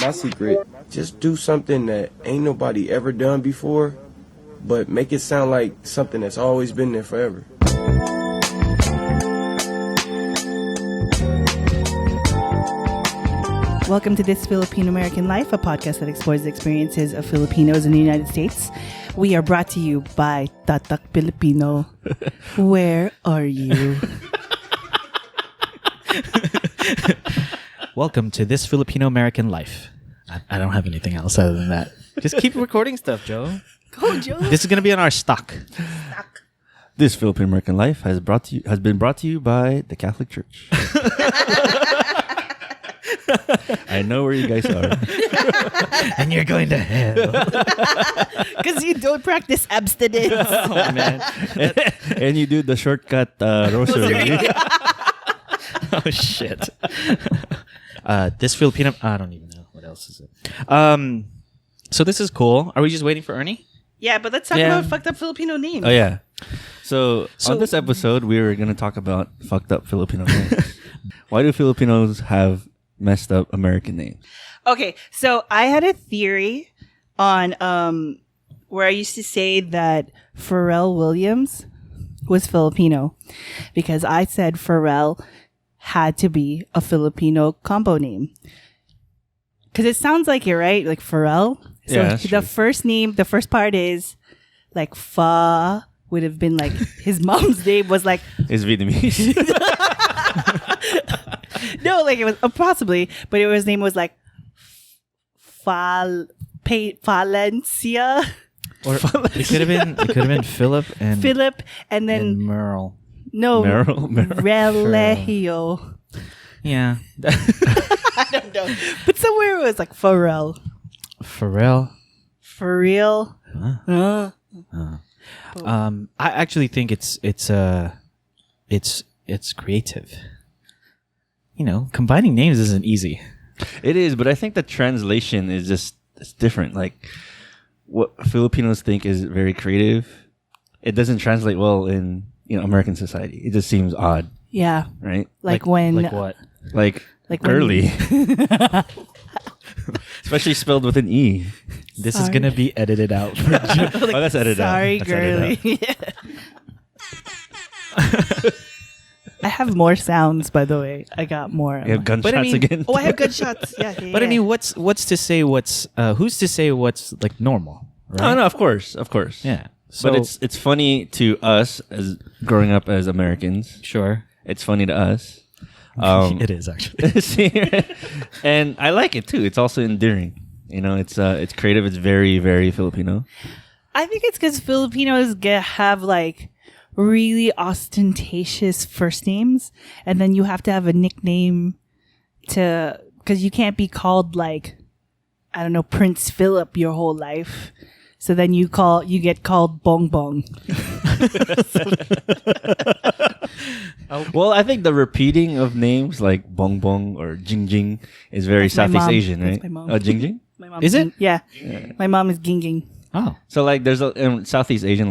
My secret, just do something that ain't nobody ever done before, but make it sound like something that's always been there forever. Welcome to This Filipino American Life, a podcast that explores the experiences of Filipinos in the United States. We are brought to you by Tatak Filipino. Where are you? Welcome to This Filipino American Life. I don't have anything else other than that. Just keep recording stuff, Joe. Go, Joe. This is going to be on our stock. This Filipino American Life has been brought to you by the Catholic Church. I know where you guys are. And you're going to hell. Because you don't practice abstinence. Oh, man. And you do the shortcut rosary. Oh, shit. This Filipino... I don't even know. What else is it? So this is cool. Are we just waiting for Ernie? Yeah, but let's talk about fucked up Filipino names. Oh, yeah. So on this episode, we were going to talk about fucked up Filipino names. Why do Filipinos have messed up American names? Okay, so I had a theory on where I used to say that Pharrell Williams was Filipino because I said Pharrell had to be a Filipino combo name. Because it sounds like it, right? Like Pharrell. So Yeah, that's the true. first name, the first part is like Fa would have been like his mom's name was like It's Vietnamese. no, like it was possibly, but his name was like Valencia, Or it could have been Philip and Philip, and then and Merle. no Merle. Relegio. Yeah. I don't know, but somewhere it was like Pharrell. Pharrell. For real? I actually think it's creative. You know, combining names isn't easy. It is, but I think the translation is it's different. Like what Filipinos think is very creative, it doesn't translate well in American society. It just seems odd, Yeah, right? like when Like what? Like Like when- girly, especially spelled with an E. This is Sorry. gonna be edited out. Oh, that's edited out. Sorry, That's edited girly. I have more sounds, by the way. I got more. You have gunshots again. Oh, I have gunshots. Yeah, yeah, But I yeah. mean, what's to say what's who's to say what's like normal? Right? Oh no, of course. Yeah. So But it's funny to us as growing up as Americans. sure. It's funny to us. It is actually. See, and I like it too. It's also endearing. It's creative. It's very, very Filipino. I think it's because Filipinos have like really ostentatious first names, and then you have to have a nickname because you can't be called like, I don't know, Prince Philip your whole life. So then you get called Bong Bong. Well, I think the repeating of names like Bong Bong or Jing Jing is very That's my Southeast mom. Asian, That's right? my mom. Oh, Jing Jing. My mom Is it? Yeah. My mom is Ginging. Oh. So like, there's in Southeast Asian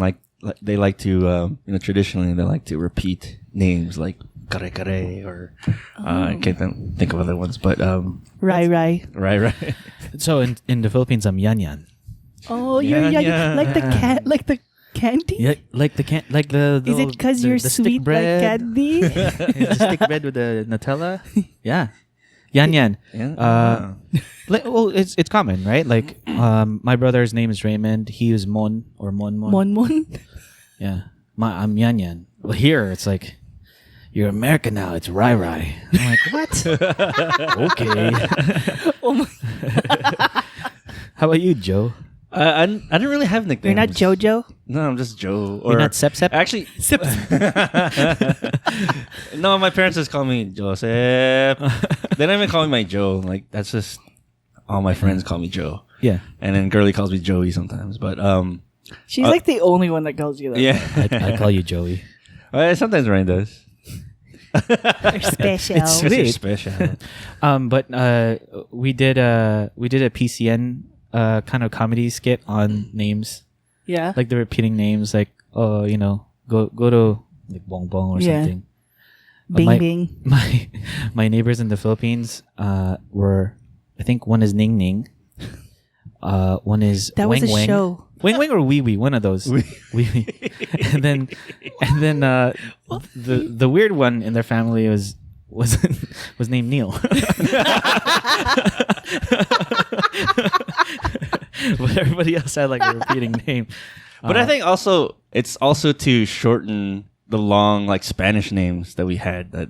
they like to traditionally they like to repeat names like Kare Kare or I can't think of other ones, but Rai Rai. right. So in the Philippines, I'm Yan Yan. Oh, you're Yeah. like the candy. Yeah, like the Is it because you're the sweet stick bread? like candy? The stick bread with the Nutella. Yeah. Yan Yan. Yeah. Well, it's common, right? Like, my brother's name is Raymond. He is Mon or Mon. Mon Mon. Yeah. I'm Yan Yan. Well, here it's like, you're American now. It's Rai Rai. I'm like, what? Okay. Oh my. How about you, Joe? I don't really have nicknames. You're not JoJo? No, I'm just Joe. You're not Sep Sep? Actually, no, my parents just call me Joseph. They don't even call me my Joe. Like that's just all my friends call me Joe. Yeah. And then Girly calls me Joey sometimes. But She's like the only one that calls you that. yeah, I call you Joey. sometimes Ryan does. You're special. It's sweet. Special. But we did a PCN kind of comedy skit on names, Yeah. like the repeating names, like go to like Bong Bong or Yeah. something. Bing my, Bing. My neighbors in the Philippines were I think one is Ning Ning. One is That Wang was a Wang. show. Wing Wing or Wee Wee, one of those. Wee Wee. And then the weird one in their family was named Neil. But everybody else had like a repeating name. But I think also it's also to shorten the long like Spanish names that we had that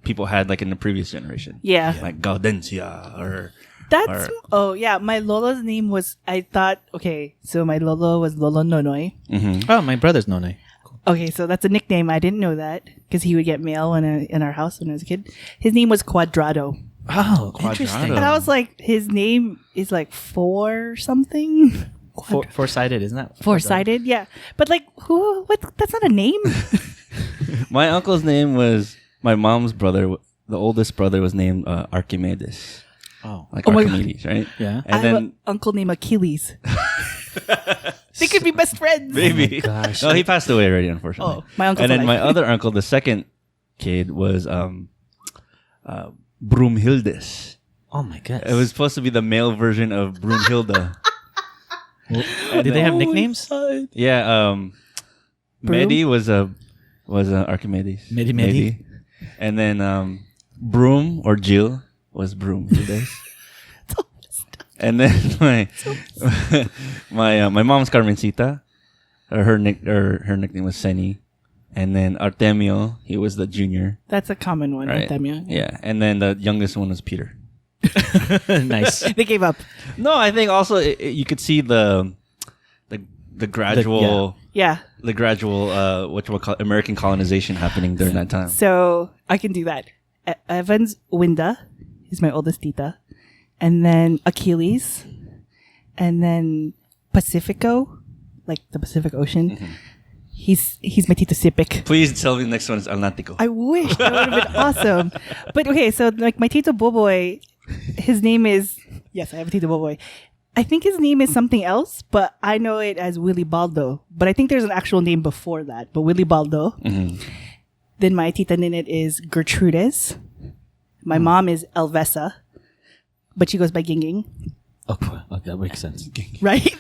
people had like in the previous generation. Yeah. Like Gaudencia or That's my Lolo's name was so my Lolo was Lolo Nonoy. Oh, my brother's Nonay. Okay, so that's a nickname. I didn't know that because he would get mail in our house when I was a kid. His name was Cuadrado. Oh, Quadrado. interesting. And I was like, his name is like four something. Four-sided, isn't that? Four-sided, yeah. But like, what? That's not a name. My uncle's name was my mom's brother. The oldest brother was named Archimedes. Oh. Like Oh my God. Archimedes, right? Yeah. And I then have an uncle named Achilles. They could be best friends. maybe. gosh. No, he passed away already, unfortunately. Oh, my uncle's And then alive. my other uncle, the second kid, was Broomhildes. Oh my god. It was supposed to be the male version of Broomhilda. Did they have nicknames? Yeah, Broom? Medi was Archimedes. Medi. And then Broom or Jill was Broomhildes. And then my mom's Carmencita. Her nickname was Seni. And then Artemio, he was the junior. That's a common one, Right. Artemio. Yeah. And then the youngest one was Peter. Nice. They gave up. No, I think also you could see the gradual Yeah. what you call American colonization happening during that time. So I can do that. Evans Winda is my oldest tita. And then Achilles. And then Pacifico, like the Pacific Ocean. Mm-hmm. He's my tita Sipic. Please tell me the next one is Alnatico. I wish that would have been awesome. But okay, so like my Tito Boboy, his name is yes, I have a Tito Boboy. I think his name is something else, but I know it as Willy Baldo. But I think there's an actual name before that. But Willy Baldo. Mm-hmm. Then my Tita Ninit is Gertrudes. My mom is Elvesa, but she goes by Ginging, Okay, that makes sense. right?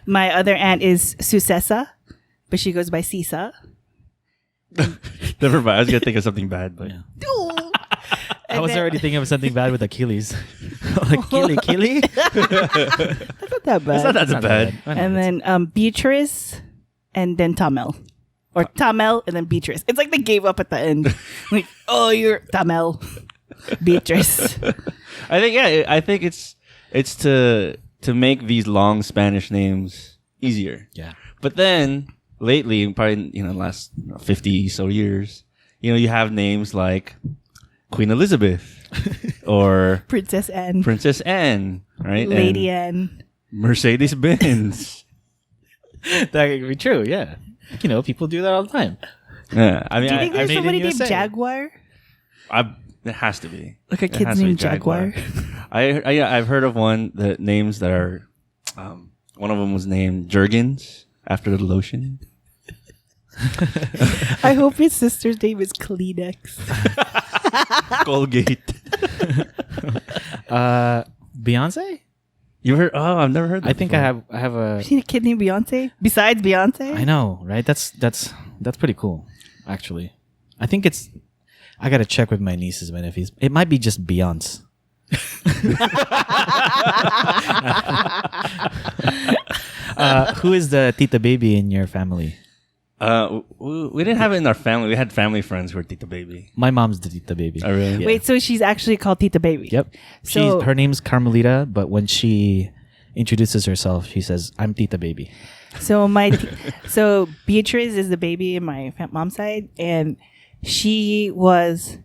My other aunt is Susesa, but she goes by Sisa. Never mind. I was gonna think of something bad, but I was already thinking of something bad with Achilles. Like Kili. That's not that bad. it's not that bad. And then Beatrice, and then Tamel. Or Tamel, and then Beatrice. It's like they gave up at the end. Like, oh, you're Tamel. Beatrice. I think it's to make these long Spanish names easier. Yeah. But then lately, probably last 50 so years, you have names like Queen Elizabeth or Princess Anne. Princess Anne, right? Lady and Anne. Mercedes Benz. That could be true, yeah. People do that all the time. Yeah, I mean, Do you think there's made it somebody in named USA. Jaguar? it has to be. Like a It has kid's to be named Jaguar? I've heard of the names that are. One of them was named Jergens after the lotion. I hope his sister's name is Kleenex. Colgate. Beyonce? You heard? Oh, I've never heard that. I think before. I have a. Seen a kid named Beyonce? Besides Beyonce? I know, right? That's pretty cool, actually. I think I gotta check with my nieces, my nephews. It might be just Beyonce. Who is the Tita Baby in your family? We didn't have it in our family. We had family friends who were Tita Baby. My mom's the Tita Baby. Oh, really? Yeah. Wait, so she's actually called Tita Baby? Yep. So- Her name's Carmelita, but when she introduces herself, she says, "I'm Tita Baby." So so Beatrice is the baby in my mom's side, and she was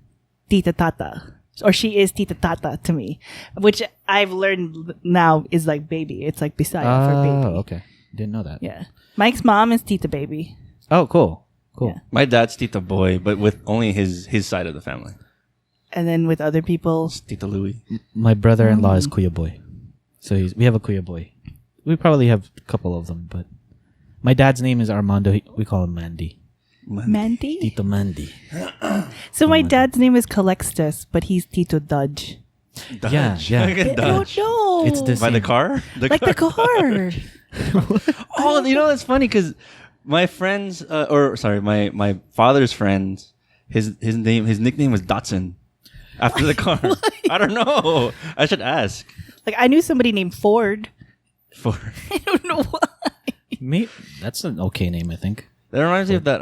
Tita Tata, or she is Tita Tata to me, which I've learned now is like baby. It's like beside for baby. Oh, okay. Didn't know that. Yeah, Mike's mom is Tita Baby. Oh, cool. Cool. Yeah. My dad's Tita Boy, but with only his side of the family. And then with other people, It's Tita Louie. My brother-in-law is Kuya Boy. So we have a Kuya Boy. We probably have a couple of them, but my dad's name is Armando. We call him Mandy. Mandy. Tito Mandy. So my dad's name is Calextus, but he's Tito Dudge. Yeah, yeah. Like a I don't Dodge. know. It's the By the same. car? like the car. Oh, you know, it's funny because my friends, my father's friends, his nickname was Datsun after the car. I don't know. I should ask. Like I knew somebody named Ford. For I don't know why. That's an okay name, I think. that reminds me of that.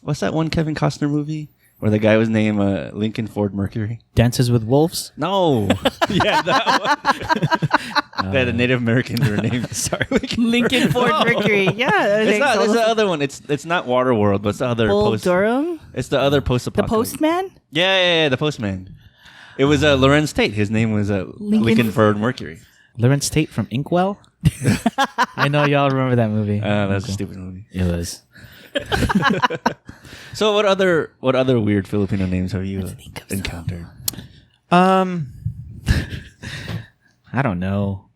What's that one Kevin Costner movie where the guy was named Lincoln Ford Mercury? Dances with Wolves. No. Yeah, that one. The Native Americans were named. Sorry, Lincoln Ford Mercury. Yeah. It's not. It's the other one. It's not Waterworld, but it's the other Bull post. Durham. It's the other The post-apocalypse. Postman. Yeah, the Postman. It was Lorenz Tate. His name was Lincoln Ford Mercury. Lawrence Tate from Inkwell. I know y'all remember that movie. That's a stupid movie. It was. So what other weird Filipino names have you think of some. encountered? I don't know.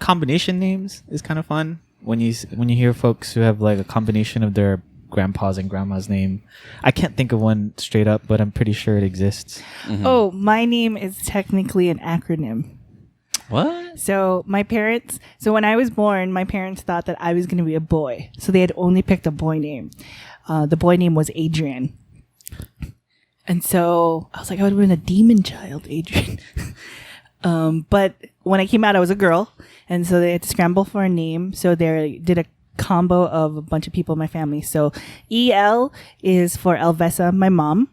Combination names is kind of fun when you hear folks who have like a combination of their grandpa's and grandma's name. I can't think of one straight up, but I'm pretty sure it exists. Oh, my name is technically an acronym. What? So when I was born, my parents thought that I was going to be a boy. So they had only picked a boy name. The boy name was Adrian. And so I was like, I would have been a demon child, Adrian. But when I came out, I was a girl. And so they had to scramble for a name. So they did a combo of a bunch of people in my family. So EL is for Elvesa, my mom.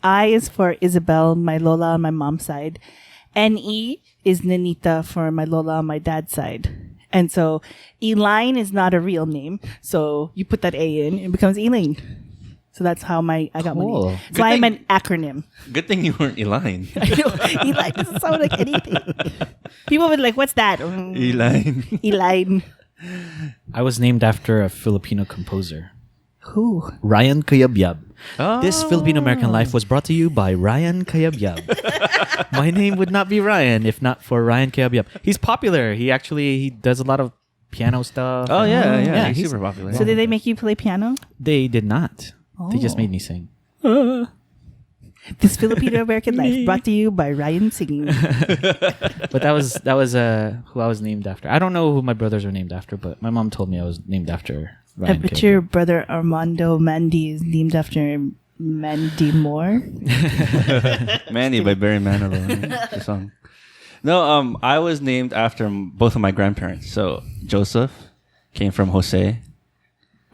I is for Isabel, my Lola on my mom's side. NE is Nanita for my Lola on my dad's side. And so Elaine is not a real name. So you put that A in, it becomes Elaine. So that's how I got my Cool. name. Good So I'm thing- an acronym. Good thing you weren't Elaine. I know. Elaine doesn't sound like anything. People would be like, what's that? Elaine. Elaine. I was named after a Filipino composer, Who? Ryan Cayabyab. Oh. This Filipino American Life was brought to you by Ryan Cayabyab. My name would not be Ryan if not for Ryan Cayabyab. He's popular. He does a lot of piano stuff. Oh yeah, Yeah, he's he's- super popular. So did they make you play piano? They did not. They just Oh. made me sing. This Filipino American Life brought to you by Ryan singing. But that was who I was named after. I don't know who my brothers were named after, but my mom told me I was named after I Ryan bet Cayabyab. your brother Armando Mandy is named after Mandy Moore. Mandy by Barry Manilow, the song. No, I was named after both of my grandparents. So Joseph came from Jose,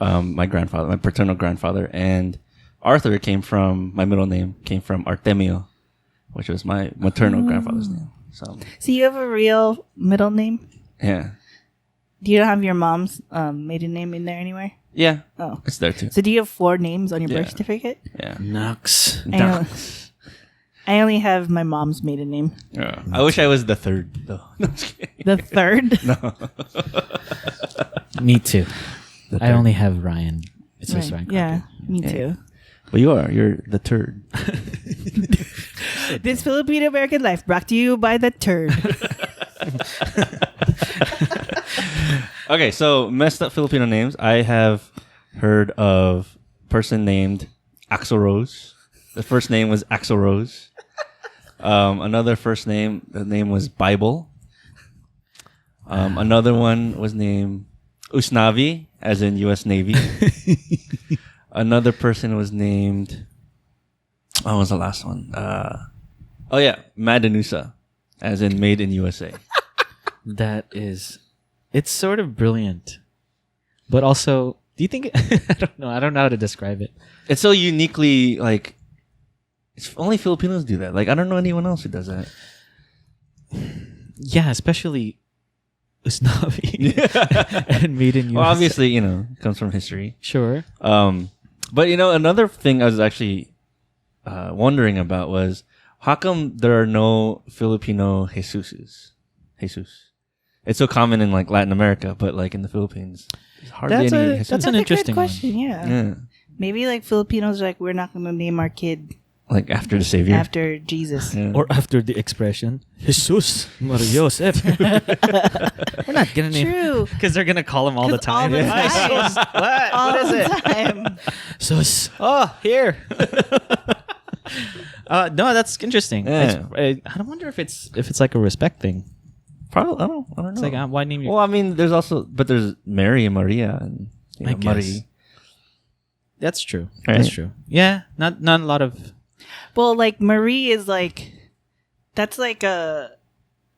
my grandfather, my paternal grandfather, and Arthur came from my middle name came from Artemio, which was my maternal grandfather's name. So So you have a real middle name? yeah, Do you have your mom's maiden name in there anywhere? yeah, Oh. it's there too. So do you have 4 names on your Yeah. birth certificate? Yeah. Nux. I only have my mom's maiden name. Yeah. I wish I was the third though. No, I'm just kidding. The third? Me too. I only have Ryan. It's just Ryan. Yeah, me Yeah. too. But you're the turd. This Filipino American Life brought to you by the turd. Okay, so messed up Filipino names. I have heard of a person named Axel Rose. The first name was Axel Rose. Another first name, the name was Bible. Another one was named Usnavi, as in U.S. Navy. Another person was named. What was the last one? Madanusa, as in Made in USA. That is, it's sort of brilliant, but also, do you think? I don't know how to describe it. It's so uniquely like. It's only Filipinos do that. Like I don't know anyone else who does that. Yeah, especially Usnavi and Made in USA. Well, obviously, it comes from history. Sure. But another thing I was actually wondering about was how come there are no Filipino Jesuses? Jesus. It's so common in like Latin America, but like in the Philippines, there's hardly That's any a- Jesus. that's an a interesting good one. question. Yeah. Yeah. Maybe like Filipinos are like, we're not going to name our kid Like after the Savior. after Jesus. Yeah. Or after the expression, Jesus, Maria Joseph. We're not gonna name True. because they're gonna call him all the 'Cause all time. the Hi, time. sus. What? All What is the it? time. Sus. Oh, here. No, that's interesting. Yeah. I wonder if it's like a respect thing. Probably. I don't know. It's like why name your? Well, I mean, there's Mary and Maria and I guess. Marie. That's true. Right? That's true. Yeah, not a lot of. Well, like Marie is like, that's like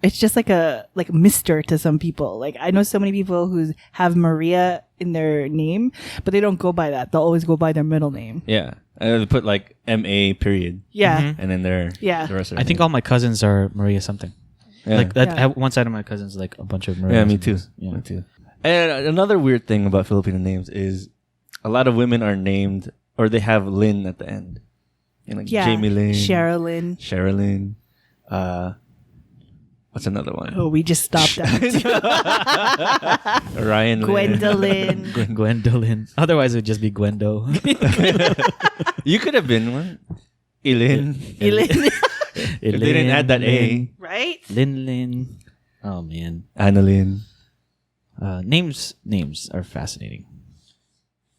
it's just like a Mister to some people. Like I know so many people who have Maria in their name, but they don't go by that. They'll always go by their middle name. Yeah, and they put like MA period, Yeah. and then the rest of I think all my cousins are Maria something. yeah. Like that. Yeah. One side of my cousins like a bunch of Maria. Yeah, me too. Yeah. Me too. And another weird thing about Filipino names is a lot of women are named or they have Lynn at the end. You know, like Yeah. Jamie Lynn, Sherilyn. what's another one? Oh, we just stopped that. Ryan Lynn. Gwendolyn. Gwendolyn. Otherwise, it would just be Gwendo. You could have been one. Eileen. Eileen. If they didn't add that A. Right? Lin. Oh man. Annalyn. Names are fascinating.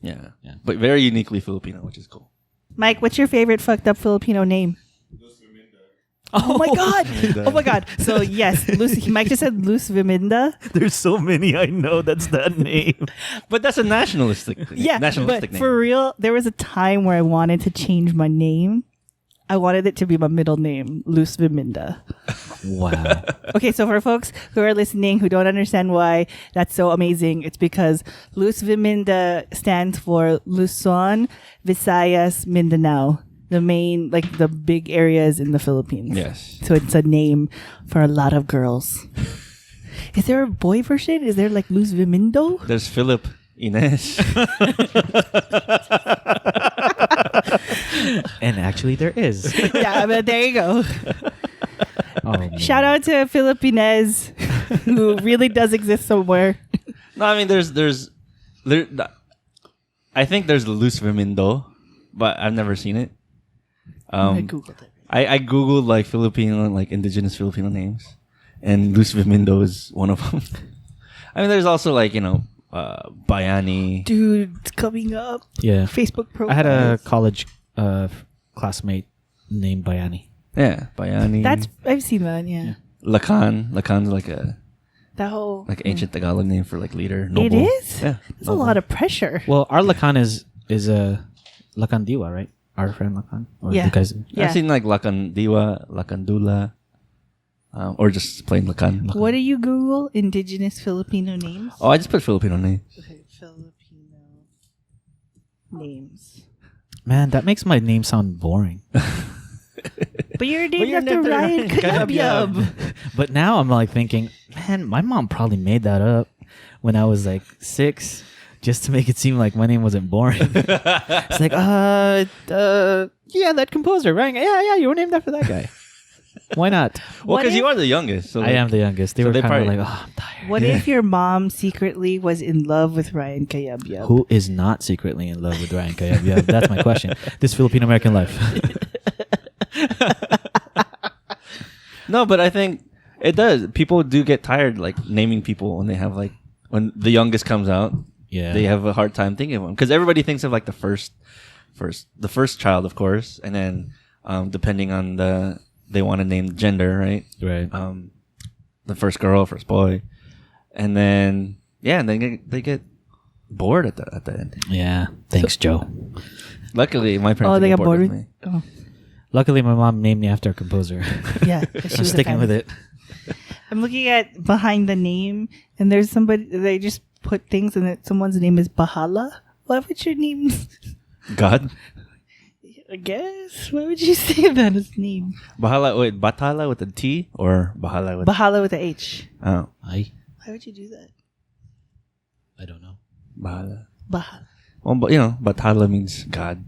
Yeah. Yeah. But very uniquely Filipino, which is cool. Mike, what's your favorite fucked up Filipino name? Oh my god! Oh my god! So yes, Mike just said Luz Viminda. There's so many I know that's that name. But that's a nationalistic thing. Yeah, nationalistic but name. for real, there was a time where I wanted to change my name. I wanted it to be my middle name, Luz Viminda. Wow. Okay, so for folks who are listening who don't understand why that's so amazing, it's because Luz Viminda stands for Luzon, Visayas, Mindanao. The main, like the big areas in the Philippines. Yes. So it's a name for a lot of girls. Is there a boy version? Is there like Luz Vimindo? There's Philip, Ines. And actually, there is. Yeah, but there you go. Oh, man. Shout out to Filipinez, who really does exist somewhere. No, I mean I think there's Luz Vimindo, but I've never seen it. I googled it. I googled like Filipino, like indigenous Filipino names, and Luz Vimindo is one of them. I mean, there's also like Bayani. Dude, it's coming up. Yeah. Facebook profile. I had a college classmate named Bayani. Yeah, Bayani. I've seen that. Yeah, Lacan. Lacan's like that whole ancient Tagalog name for like leader. It Noble. is. Yeah, There's a lot of pressure. Well, our Lacan is Lacan Diwa, right? Our friend Lacan. Or Yeah. You guys, Yeah. I've seen like Lacan Diwa, Lacan Dula, or just plain Lacan. What do you Google? Indigenous Filipino names. Oh, I just put Filipino name. Okay, Filipino names. man, that makes my name sound boring. But you're named you're after named after Ryan Ryan Kayabyab. But now I'm like thinking, man, my mom probably made that up when I was like 6, just to make it seem like my name wasn't boring. It's like, yeah, that composer, right? Yeah, you were named after that guy. Why not? Well, What because you if- are the youngest. So I am the youngest. They so were they kind of probably- like, oh, I'm tired. What if your mom secretly was in love with Ryan Kayabyab? Who is not secretly in love with Ryan Kayabyab? That's my question. This Filipino American life. No, but I think it does. People do get tired like naming people when they have like when the youngest comes out. Yeah. They have a hard time thinking of them because everybody thinks of like the first child, of course, and then depending on they want to name gender, right? Right. The first girl, first boy, and then and then they get bored at the end. Yeah. Thanks, Joe. Luckily, my parents they didn't got get bored with me. Oh, Luckily, my mom named me after a composer. yeah. I'm sticking with it. I'm looking at behind the name, and there's somebody. They just put things, and someone's name is Bahala. Why would your name? God, I guess. Why would you say that as name? Batala with a T or Bahala with Bahala with a H. oh I Why would you do that? don't know. Bahala. Bahala. Well, but Batala means God,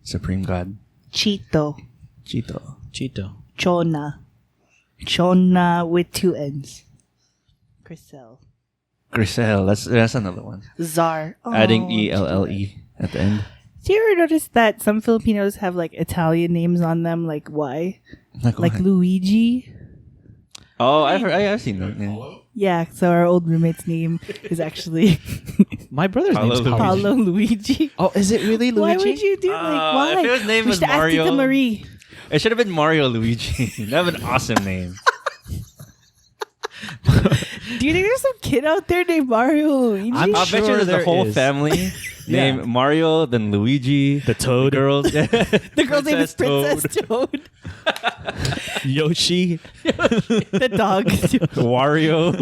supreme God. Chito. Chito. Chona. Chona with 2 N's. Grisel. Grisel. That's another one. Czar. Oh, Adding ELLE at the end. Do you ever notice that some Filipinos have like Italian names on them? Like why? Like what? Luigi. Oh, I've seen that. Yeah. Yeah, so our old roommate's name is actually My brother's name is Paolo Paolo. Paulo Luigi. Oh, is it really Luigi? Why would you do like why? if his name we was should ask Mario- Tita Marie. It should have been Mario Luigi. That would have been an awesome name. Do you think there's some kid out there named Mario Luigi? I'm I'll bet you sure there's a there whole is. family named Mario, then Luigi, The Toad. the girls, the girl's name is Princess Toad. Yoshi. The dog. Wario.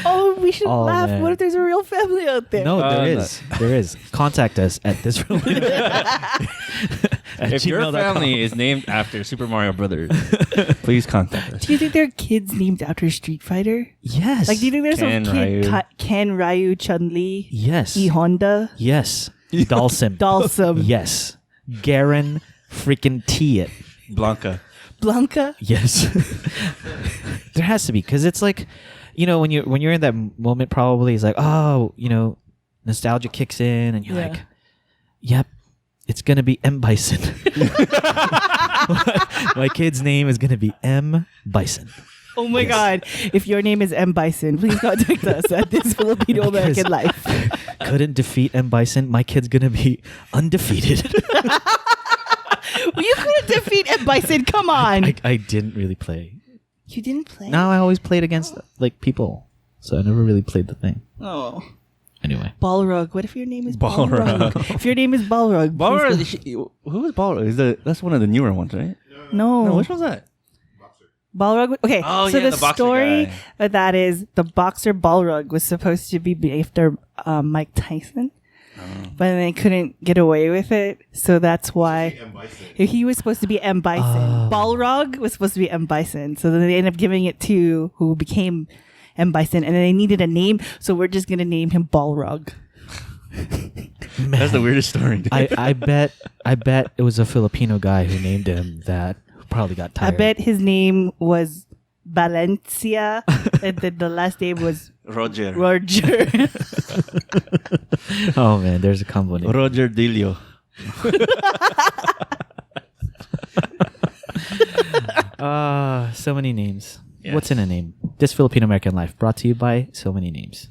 Oh, we should Oh, laugh. man. What if there's a real family out there? No, there no. is. There is. Contact us at this. If your family is named after Super Mario Brothers, please contact us. Do you think there are kids named after Street Fighter? Yes. Like, do you think there's Ken, some kid Ryu. Ken, Ryu, Chun-Li, Yes. E Honda, Yes. Dalsim. Dalsum, Yes. Garen freaking T it. Blanca. Blanca? Yes. There has to be, because it's like, you know, when you're in that moment, probably it's like, oh, you know, nostalgia kicks in, and you're Yeah. like, yep, it's gonna be M Bison. My kid's name is gonna be M Bison. Oh my God. If your name is M. Bison, please contact us at this Filipino American Life. Couldn't defeat M Bison. My kid's gonna be undefeated. Well, you couldn't defeat M. Bison. Come on. I didn't really play. You didn't play? No, I always played against like people, so I never really played the thing. Oh. Anyway, Balrog. What if your name is Balrog. Balrog? If your name is Balrog. Balrog. please Who is Balrog? That's one of the newer ones, right? go- No. No, which one's that? Balrog. Okay. Oh, so yeah, the the boxer story guy. of that is the boxer Balrog was supposed to be after Mike Tyson. But they couldn't get away with it, so that's why he was supposed to be M. Bison. Balrog was supposed to be M. Bison, so then they ended up giving it to who became M. Bison, and then they needed a name, so we're just gonna name him Balrog. That's the weirdest story. Dude. I bet it was a Filipino guy who named him that. Who probably got I tired. bet his name was Valencia, and then the last name was Roger. Roger. Oh man, there's a combo name. Roger Dilio. So many names. Yes. What's in a name? This Filipino American Life, brought to you by So Many Names.